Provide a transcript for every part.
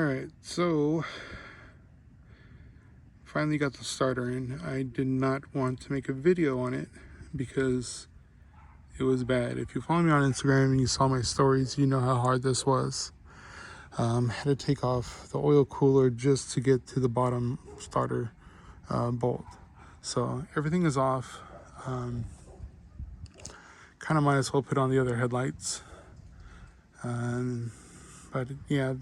Alright, so finally got the starter in. I did not want to make a video on it because it was bad. If you follow me on Instagram and you saw my stories, you know how hard this was. Had to take off the oil cooler just to get to the bottom starter bolt. So everything is off. Kind of might as well put on the other headlights. But yeah,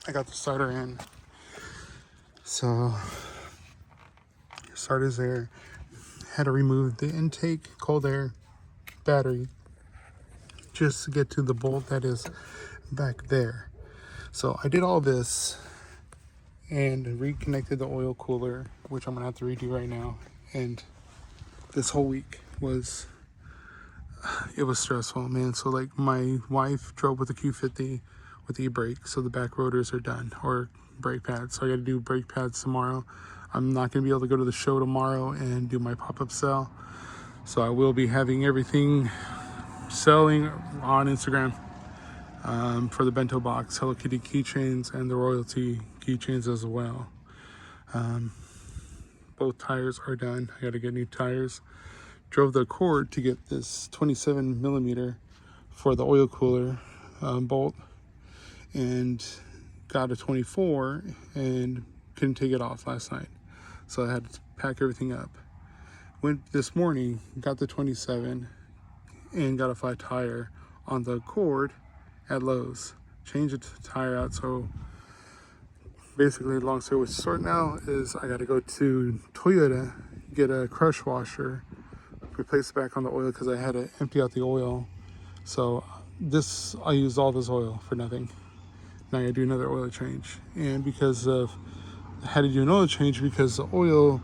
I got the starter in. So starter's there. Had to remove the intake cold air battery just to get to the bolt that is back there. So I did all this and reconnected the oil cooler, which I'm gonna have to redo right now. And this whole week was stressful, man. So like my wife drove with the Q50 with e-brake, so the back rotors are done, or brake pads. So I got to do brake pads tomorrow. I'm not going to be able to go to the show tomorrow and do my pop-up sale, so I will be having everything selling on Instagram for the bento box, Hello Kitty keychains, and the royalty keychains as well. Both tires are done. I got to get new tires. Drove the Accord to get this 27 millimeter for the oil cooler bolt, and got a 24 and couldn't take it off last night, so I had to pack everything up. Went this morning, got the 27 and got a flat tire on the Accord at Lowe's. Changed the tire out. So basically, long story short now is I got to go to Toyota, get a crush washer, replace it back on the oil because I had to empty out the oil. So this, I used all this oil for nothing. Now I gotta do another oil change, and because of, I had to do an oil change because the oil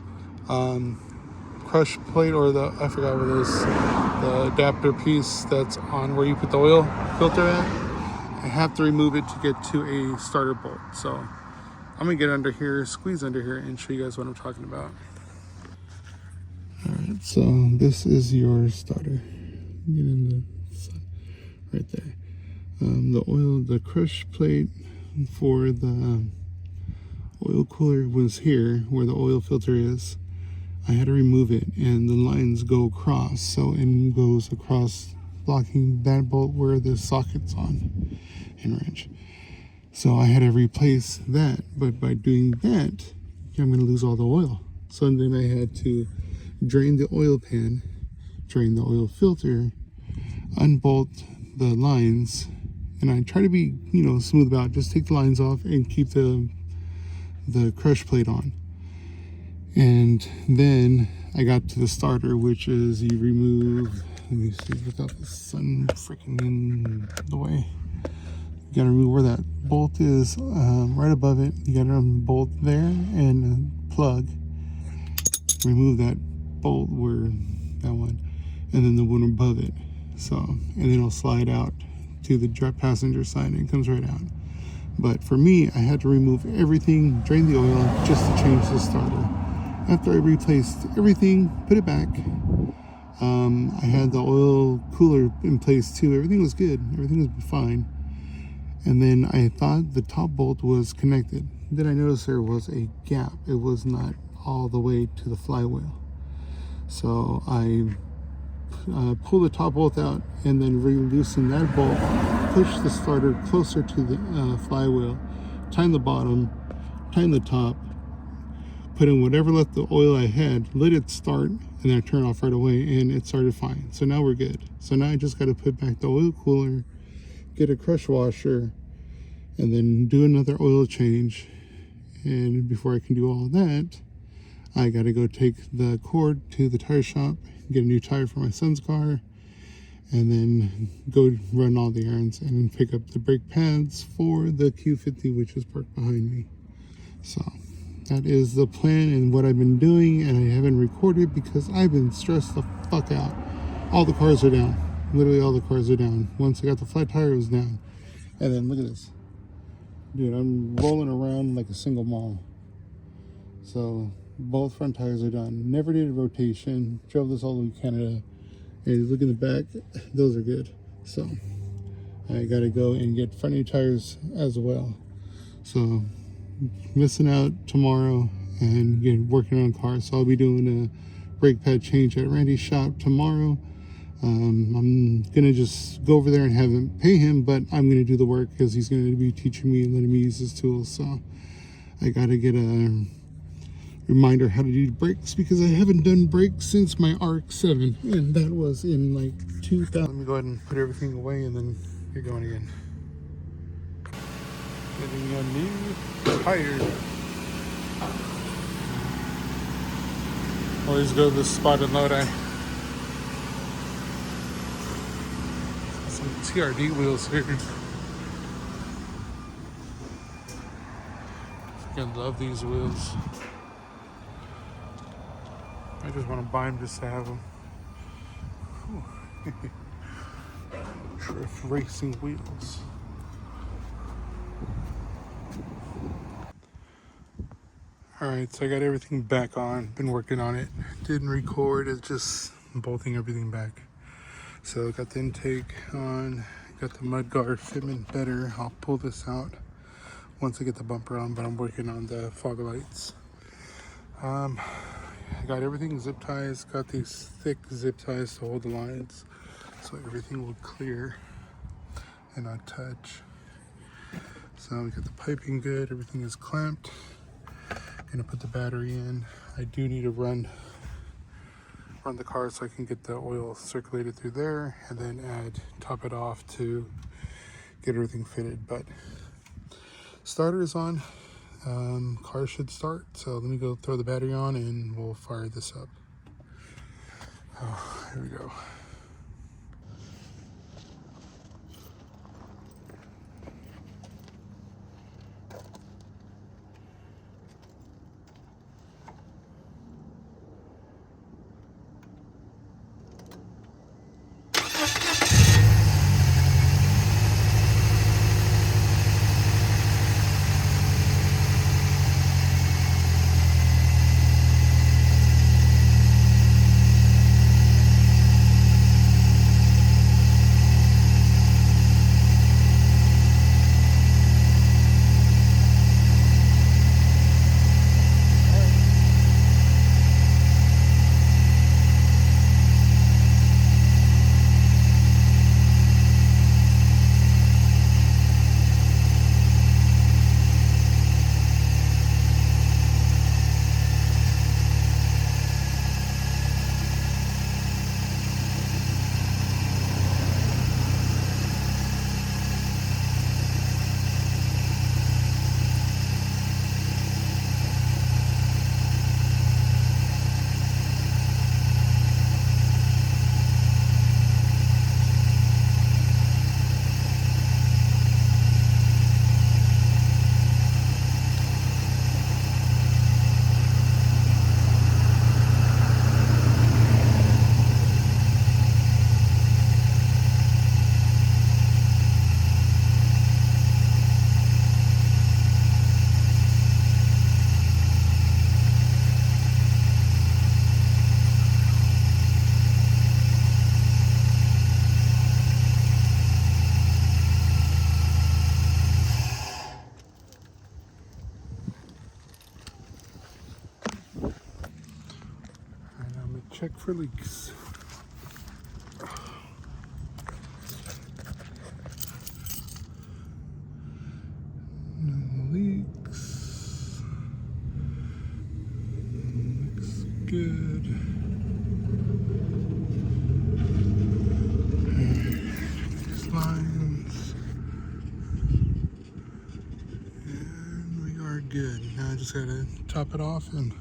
crush plate, or the, I forgot what it is, the adapter piece that's on where you put the oil filter at, I have to remove it to get to a starter bolt. So I'm gonna get under here, squeeze under here, and show you guys what I'm talking about. Alright, so this is your starter. Get in the sun right there. The oil, the crush plate for the oil cooler was here where the oil filter is. I had to remove it, and the lines go across, so it goes across, blocking that bolt where the socket's on and wrench. So I had to replace that, but by doing that, I'm going to lose all the oil. So then I had to drain the oil pan, drain the oil filter, unbolt the lines, and I try to be, smooth about, just take the lines off and keep the crush plate on. And then I got to the starter, which is you remove, let me see, without the sun freaking in the way. You gotta remove where that bolt is, right above it. You gotta unbolt there and plug. Remove that bolt, where that one, and then the one above it. So, and then it'll slide out to the passenger side and it comes right out. But for me, I had to remove everything, drain the oil, just to change the starter. After I replaced everything, put it back, I had the oil cooler in place too. Everything was good, everything was fine. And then I thought the top bolt was connected. Then I noticed there was a gap. It was not all the way to the flywheel. So I pull the top bolt out and then re-loosen that bolt, push the starter closer to the flywheel, tighten the bottom, tighten the top, put in whatever left the oil I had, let it start, and then I turn off right away, and it started fine. So now we're good. So now I just got to put back the oil cooler, get a crush washer, and then do another oil change. And before I can do all of that, I got to go take the Accord to the tire shop, get a new tire for my son's car, and then go run all the errands and pick up the brake pads for the Q50, which is parked behind me. So that is the plan and what I've been doing, and I haven't recorded because I've been stressed the fuck out. All the cars are down. Literally all the cars are down. Once I got the flat tire, it was down. And then look at this. Dude, I'm rolling around like a single mom. So both front tires are done. Never did a rotation. Drove this all the way to Canada. And look in the back, those are good. So I gotta go and get front new tires as well. So missing out tomorrow and working on cars. So I'll be doing a brake pad change at Randy's shop tomorrow. I'm gonna just go over there and have him pay him, but I'm gonna do the work because he's gonna be teaching me and letting me use his tools. So I gotta get a reminder how to do brakes because I haven't done brakes since my RX-7, and that was in like 2000. Let me go ahead and put everything away and then get going again. Getting a new tire. Always go to this spot in Lodi. Some TRD wheels here. I love these wheels. I just want to buy them just to have them. Drift racing wheels. Alright, so I got everything back on. Been working on it. Didn't record, it's just bolting everything back. So got the intake on, got the mudguard fitment better. I'll pull this out once I get the bumper on, but I'm working on the fog lights. I got everything zip ties, got these thick zip ties to hold the lines so everything will clear and not touch. So we got the piping good, everything is clamped. Gonna put the battery in. I do need to run the car so I can get the oil circulated through there and then top it off to get everything fitted. But starter is on, car should start. So let me go throw the battery on and we'll fire this up. Oh, here we go. Check for leaks. No leaks. Looks good. These lines. And we are good. Now I just gotta top it off and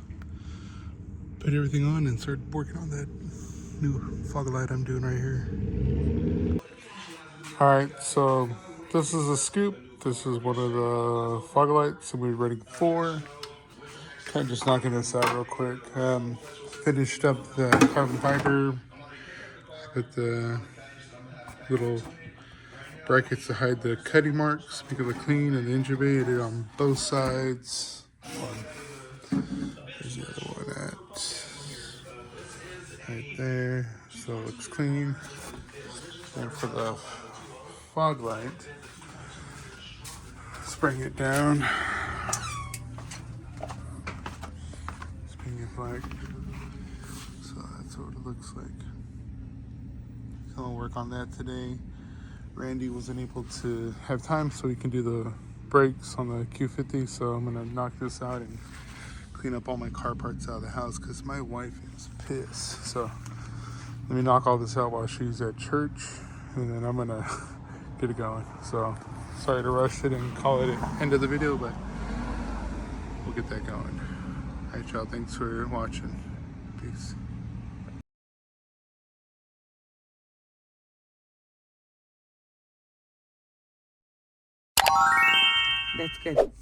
put everything on and start working on that new fog light I'm doing right here. Alright, so this is a scoop. This is one of the fog lights that we're ready for. Kind of just knocking this out real quick. Finished up the carbon fiber. Put the little brackets to hide the cutting marks because they're clean and intubated on both sides. There's the other one right there, so it looks clean. And for the fog light. Let's bring it down. Let's bring it black. So that's what it looks like. So I'll work on that today. Randy wasn't able to have time, so he can do the brakes on the Q50. So I'm gonna knock this out and clean up all my car parts out of the house because my wife is pissed. So let me knock all this out while she's at church, and then I'm gonna get it going. So sorry to rush it and call it an end of the video, but we'll get that going. All right, y'all. Thanks for watching. Peace. That's good.